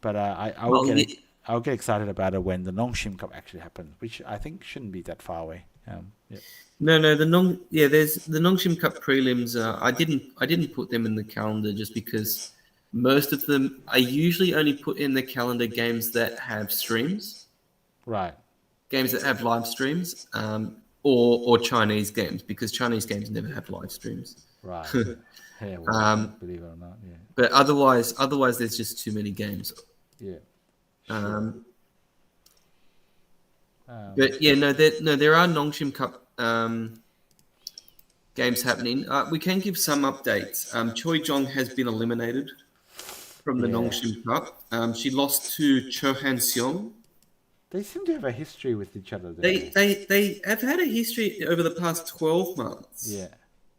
but I'll get excited about it when the Nongshim Cup actually happens, which I think shouldn't be that far away. No, there's the Nongshim Cup prelims. I didn't put them in the calendar just because most of them I usually only put in the calendar games that have streams. Right. Games that have live streams, or Chinese games, because Chinese games never have live streams. Right. Yeah, well, believe it or not. Yeah. But otherwise, there's just too many games. Yeah. Sure. But yeah, there are Nongshim Cup games happening. We can give some updates. Choi Jeong has been eliminated from the Yeah. Nongshim Cup. She lost to Cho Han Seong. They seem to have a history with each other, don't They, they? they they have had a history over the past 12 months. Yeah.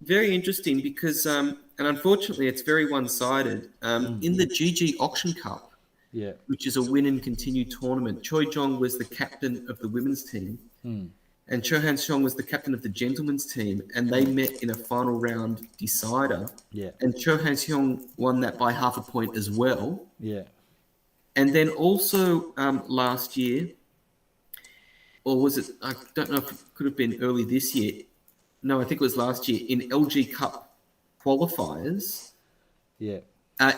Very interesting because, and unfortunately, it's very one-sided. In the GG Auction Cup, Yeah. which is a win and continue tournament, Choi Jeong was the captain of the women's team, and Cho Han Seong was the captain of the gentlemen's team, and they met in a final round decider. Yeah. And Cho Han Seong won that by half a point as well. Yeah. And then also last year, or was it? I don't know if it could have been early this year. No, I think it was last year in LG Cup qualifiers. Yeah.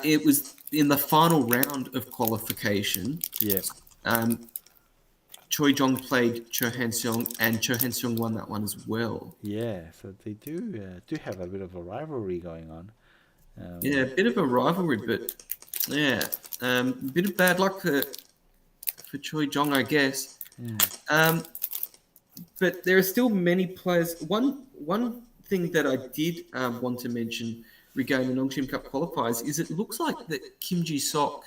It was in the final round of qualification. Yeah. Choi Jeong played Cho Han Seong, and Cho Han Seong won that one as well. Yeah. So they do have a bit of a rivalry going on. Yeah, a bit of a rivalry, but yeah, a bit of bad luck for Choi Jeong, I guess. But there are still many players. One thing that I did want to mention regarding the Nongshim Cup qualifiers is it looks like that Kim Ji-sok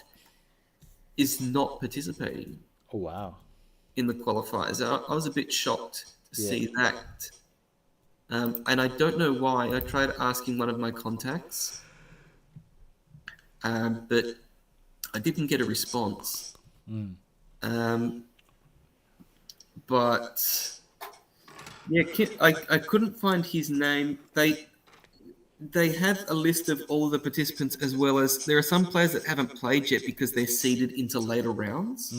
is not participating Oh wow. in the qualifiers. I was a bit shocked to Yeah. see that. And I don't know why. I tried asking one of my contacts, but I didn't get a response. But yeah, I couldn't find his name. They have a list of all of the participants, as well as there are some players that haven't played yet because they're seeded into later rounds.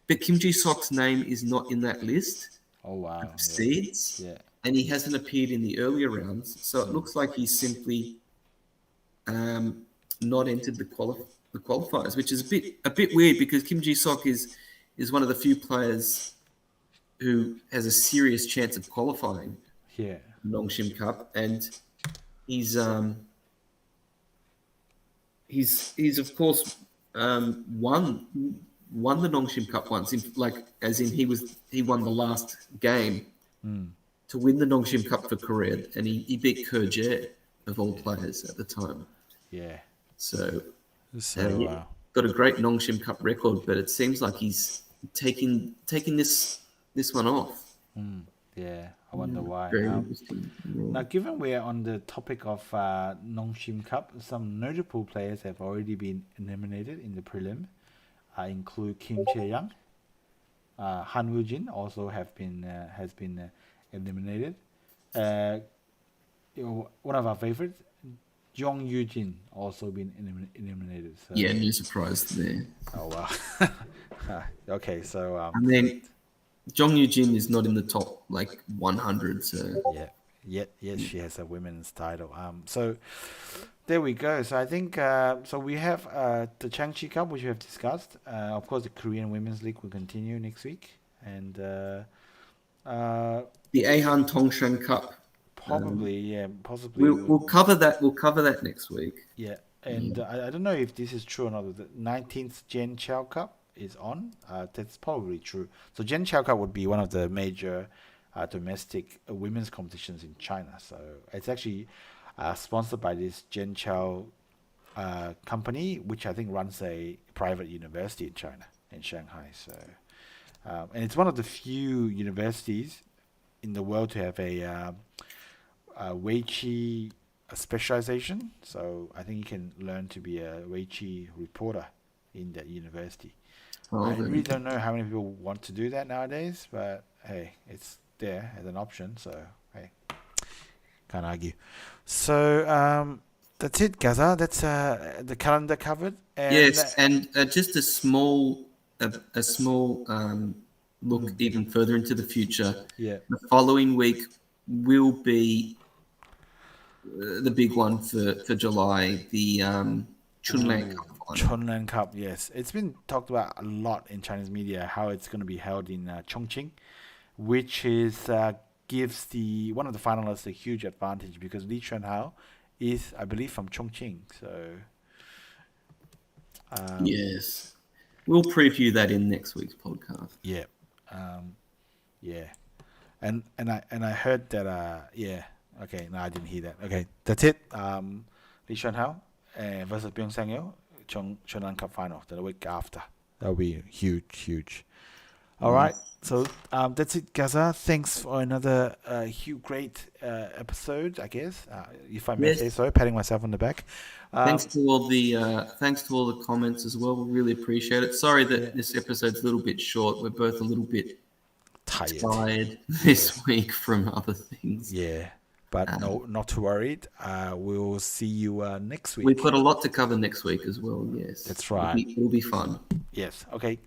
But Kim Ji-sok's name is not in that list Oh wow. of seeds, Yeah. and he hasn't appeared in the earlier rounds. So it looks like he's simply not entered the qualifiers, which is a bit weird because Kim Ji-sok is one of the few players who has a serious chance of qualifying Yeah. Nongshim Cup, and he's of course won the Nongshim Cup once. He won the last game to win the Nongshim Cup for Korea, and he beat Jie of all players at the time. Yeah. So So got a great Nongshim Cup record, but it seems like he's taking this one off. yeah. I wonder why. Very interesting. Now, given we're on the topic of Nongshim Cup, some notable players have already been eliminated in the prelim. Include Kim Chae-young, Han Woo-jin also has been eliminated. One of our favorites, Jong Yoo-jin, also been eliminated. So. Yeah, no surprise there. Oh wow. Okay, so And then Jong Yoo-jin is not in the top 100. So yeah, yet she has a women's title. So there we go. So I think so we have the Changchi Cup, which we have discussed. Of course, the Korean Women's League will continue next week, and the Aehan Tongshan Cup. possibly. We'll cover that. We'll cover that next week. Yeah, and I don't know if this is true or not. The 19th Jie Chao Cup is on. That's probably true. So Jie Chao Cup would be one of the major domestic women's competitions in China. So it's actually sponsored by this Jie Chao company, which I think runs a private university in China, in Shanghai. So, and it's one of the few universities in the world to have a Weiqi specialization. So I think you can learn to be a Weiqi reporter in that university. I really don't know how many people want to do that nowadays, but hey, it's there as an option. So hey, can't argue. So that's it, Gaza. That's the calendar covered. And Yes, and just a small look even further into the future. Yeah. The following week will be the big one for July, the Chunlan Cup final. Chunlan Cup, yes. It's been talked about a lot in Chinese media how it's going to be held in Chongqing, which is gives one of the finalists a huge advantage because Li Chuanhao is, I believe, from Chongqing. So Yes, we'll preview that in next week's podcast. yeah, yeah, and I heard that Okay, no, I didn't hear that. Okay, that's it. Lee Xuan Hao versus Byung Sang Yo, Shonan Cup final the week after. That'll be huge, huge. All right, Yes. so that's it, Gaza. Thanks for another great episode, I guess, if I may say Yes. so. Patting myself on the back. Thanks to all the comments as well. We really appreciate it. Sorry Yeah, that this episode's a little bit short. We're both a little bit tired. tired Yes. this week from other things. Yeah, but Um, no, not too worried. We'll see you next We've week. got a lot to cover next week as well. Yes, That's right. it'll be fun. Yes. Okay.